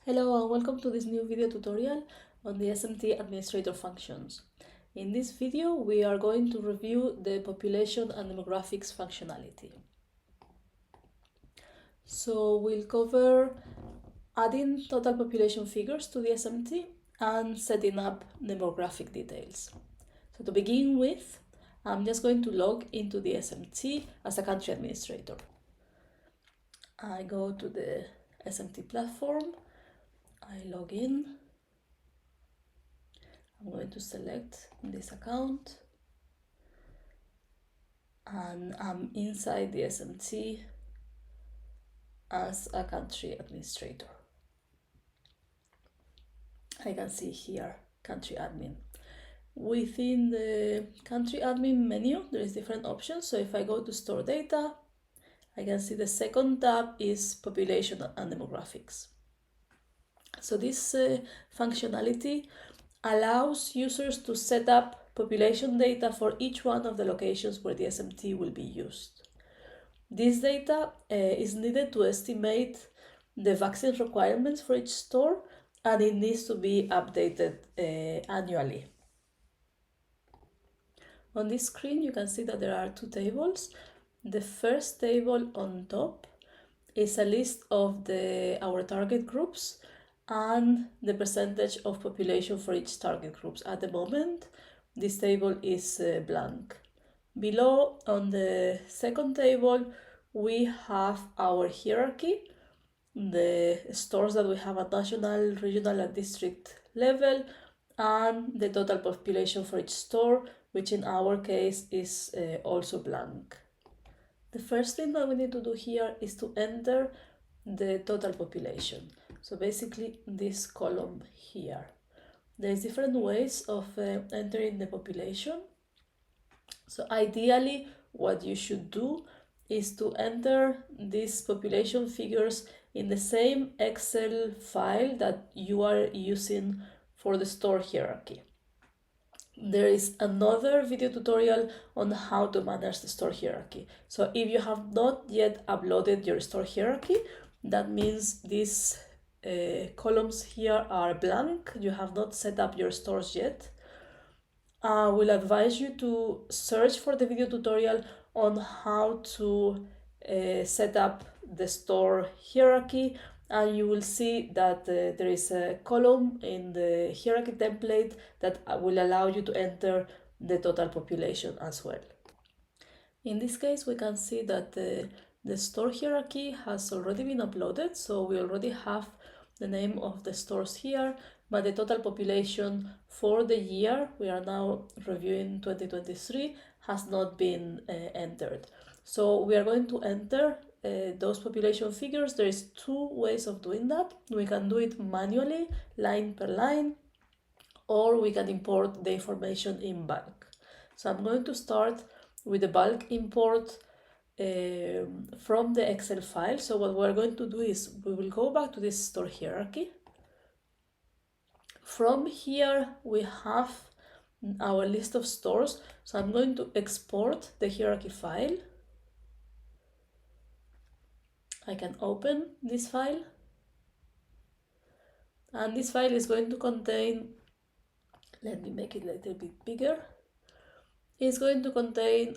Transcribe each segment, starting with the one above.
Hello and welcome to this new video tutorial on the SMT administrator functions. In this video we are going to review the population and demographics functionality. So we'll cover adding total population figures to the SMT and setting up demographic details. So to begin with, I'm just going to log into the SMT as a country administrator. I go to the SMT platform. I log in. I'm going to select this account and I'm inside the SMT as a country administrator. I can see here country admin. Within the country admin menu, there is different options. So if I go to store data, I can see the second tab is population and demographics. So this functionality allows users to set up population data for each one of the locations where the SMT will be used. This data is needed to estimate the vaccine requirements for each store, and it needs to be updated annually. On this screen, you can see that there are two tables. The first table on top is a list of our target groups and the percentage of population for each target groups. At the moment, this table is blank. Below, on the second table, we have our hierarchy, the stores that we have at national, regional, and district level, and the total population for each store, which in our case is also blank. The first thing that we need to do here is to enter the total population. So basically this column here. There's different ways of entering the population. So ideally what you should do is to enter these population figures in the same Excel file that you are using for the store hierarchy. There is another video tutorial on how to manage the store hierarchy. So if you have not yet uploaded your store hierarchy, that means these columns here are blank. You have not set up your stores yet. I will advise you to search for the video tutorial on how to set up the store hierarchy, and you will see that there is a column in the hierarchy template that will allow you to enter the total population as well. In this case, we can see that the store hierarchy has already been uploaded, so we already have the name of the stores here, but the total population for the year, we are now reviewing 2023, has not been entered. So we are going to enter those population figures. There is two ways of doing that. We can do it manually, line per line, or we can import the information in bulk. So I'm going to start with the bulk import from the Excel file. So what we're going to do is we will go back to this store hierarchy. From here we have our list of stores. So I'm going to export the hierarchy file. I can open this file, and this file is going to contain, let me make it a little bit bigger, it's going to contain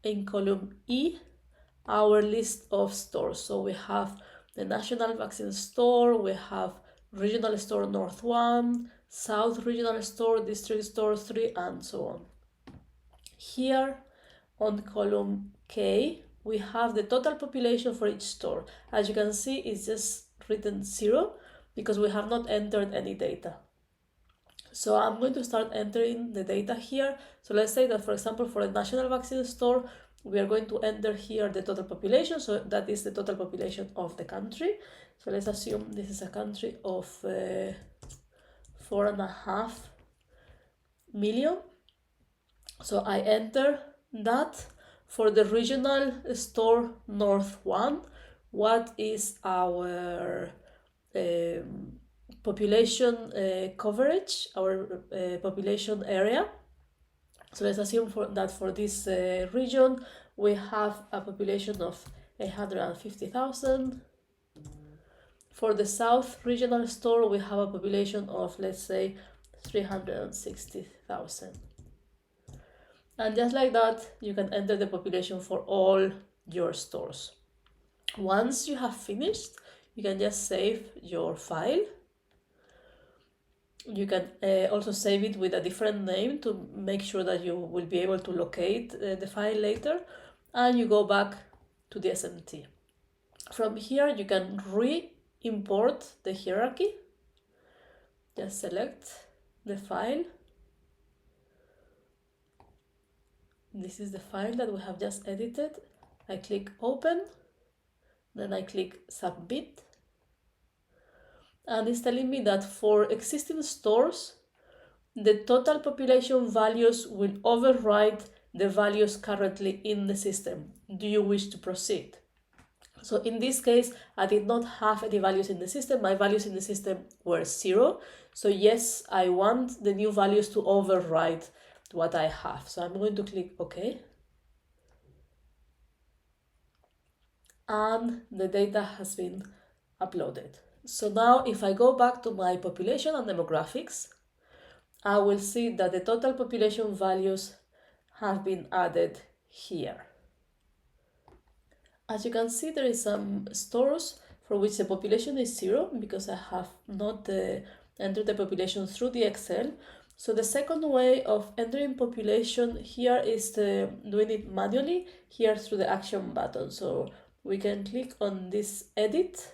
in column E our list of stores. So we have the national vaccine store, we have regional store North 1, South regional store, district store 3, and so on. Here on column K, we have the total population for each store. As you can see, it's just written 0 because we have not entered any data. So I'm going to start entering the data here. So let's say that, for example, for a national vaccine store, we are going to enter here the total population. So that is the total population of the country. So let's assume this is a country of 4.5 million. So I enter that. For the regional store North 1, what is our population coverage, our population area? So let's assume that for this region we have a population of 850,000. For the South Regional Store, we have a population of, let's say, 360,000. And just like that, you can enter the population for all your stores. Once you have finished, you can just save your file. You can also save it with a different name to make sure that you will be able to locate the file later. And you go back to the SMT. From here, you can re-import the hierarchy. Just select the file. This is the file that we have just edited. I click open, then I click submit. And it's telling me that for existing stores, the total population values will override the values currently in the system. Do you wish to proceed? So in this case, I did not have any values in the system. My values in the system were 0. So yes, I want the new values to override what I have. So I'm going to click OK. And the data has been uploaded. So now if I go back to my population and demographics, I will see that the total population values have been added here. As you can see, there is some stores for which the population is 0 because I have not entered the population through the Excel. So the second way of entering population here is doing it manually here through the action button. So we can click on this edit.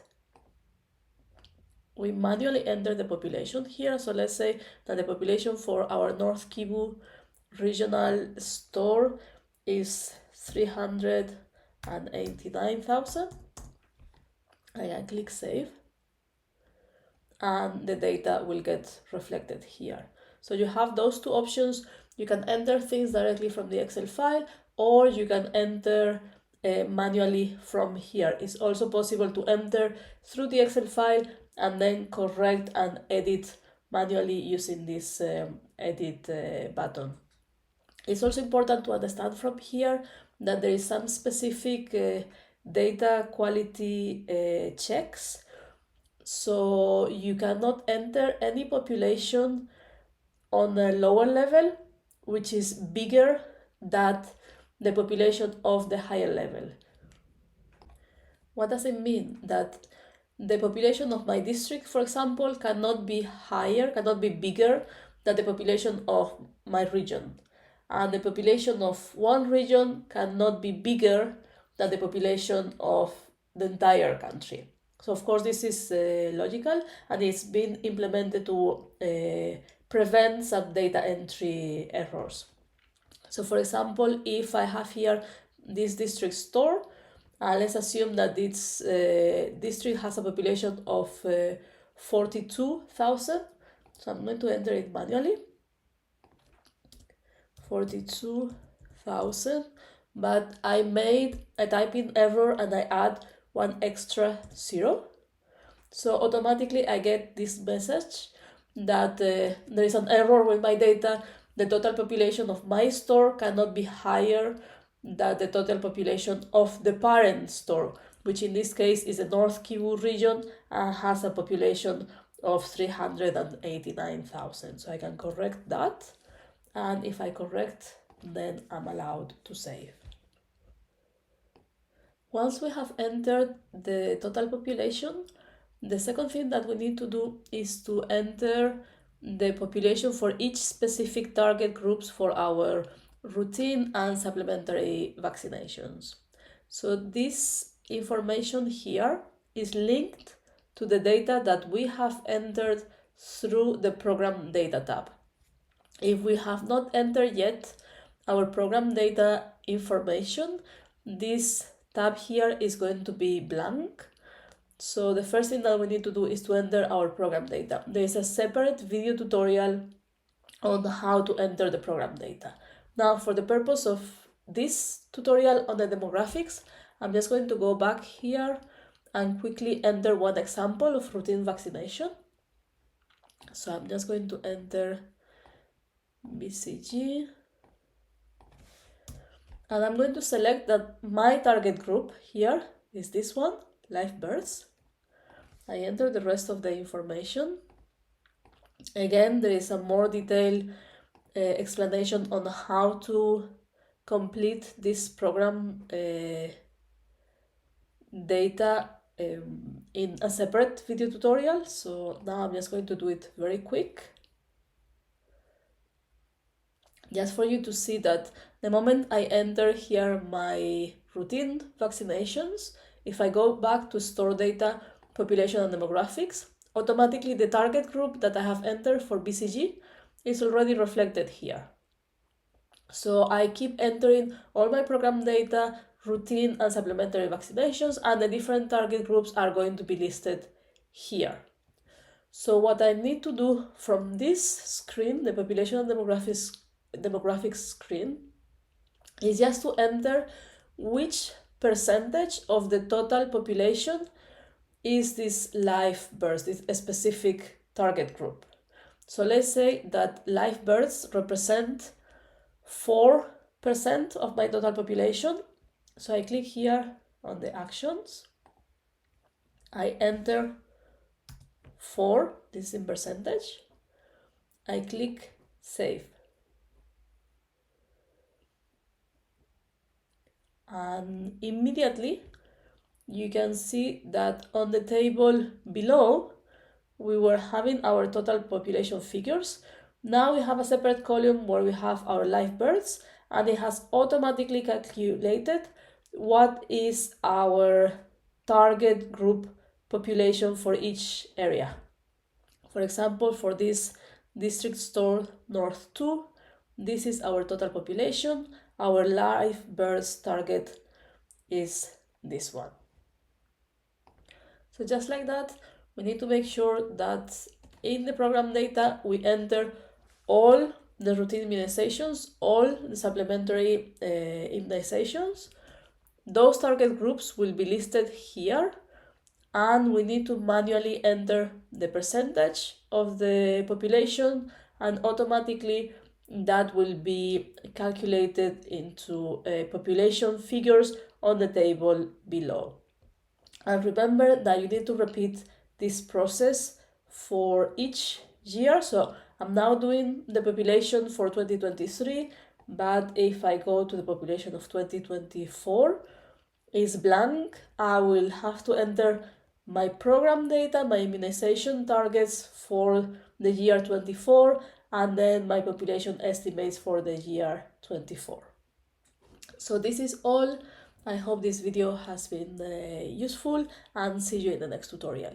We manually enter the population here. So let's say that the population for our North Kivu regional store is 389,000. I can click save and the data will get reflected here. So you have those two options. You can enter things directly from the Excel file, or you can enter manually from here. It's also possible to enter through the Excel file and then correct and edit manually using this edit button. It's also important to understand from here that there is some specific data quality checks. So you cannot enter any population on a lower level which is bigger than the population of the higher level. What does it mean? That the population of my district, for example, cannot be bigger than the population of my region. And the population of one region cannot be bigger than the population of the entire country. So of course this is logical, and it's been implemented to prevent some data entry errors. So for example, if I have here this district store, let's assume that this district has a population of 42,000. So I'm going to enter it manually. 42,000, but I made a typing error and I add one extra 0. So automatically I get this message that there is an error with my data. The total population of my store cannot be higher than the total population of the parent store, which in this case is the North Kivu region and has a population of 389,000. So I can correct that. And if I correct, then I'm allowed to save. Once we have entered the total population, the second thing that we need to do is to enter the population for each specific target groups for our routine and supplementary vaccinations. So this information here is linked to the data that we have entered through the program data tab. If we have not entered yet our program data information, this tab here is going to be blank. So the first thing that we need to do is to enter our program data. There is a separate video tutorial on how to enter the program data. Now, for the purpose of this tutorial on the demographics, I'm just going to go back here and quickly enter one example of routine vaccination. So I'm just going to enter BCG. And I'm going to select that my target group here is this one, live births. I enter the rest of the information. Again, there is a more detailed explanation on how to complete this program data in a separate video tutorial. So now I'm just going to do it very quick, just for you to see that the moment I enter here my routine vaccinations, if I go back to store data, population and demographics, automatically the target group that I have entered for BCG is already reflected here. So I keep entering all my program data, routine and supplementary vaccinations, and the different target groups are going to be listed here. So what I need to do from this screen, the population and demographics screen, is just to enter which percentage of the total population is this live births, this specific target group. So let's say that live births represent 4% of my total population. So I click here on the actions. I enter 4, this is in percentage. I click save. And immediately you can see that on the table below, we were having our total population figures. Now we have a separate column where we have our live births, and it has automatically calculated what is our target group population for each area. For example, for this district store North 2, this is our total population. Our live births target is this one. So just like that, we need to make sure that in the program data, we enter all the routine immunizations, all the supplementary immunizations. Those target groups will be listed here, and we need to manually enter the percentage of the population, and automatically that will be calculated into population figures on the table below. And remember that you need to repeat this process for each year. So I'm now doing the population for 2023, but if I go to the population of 2024, is blank. I will have to enter my program data, my immunization targets for the year 24, and then my population estimates for the year 24. So this is all. I hope this video has been useful, and see you in the next tutorial.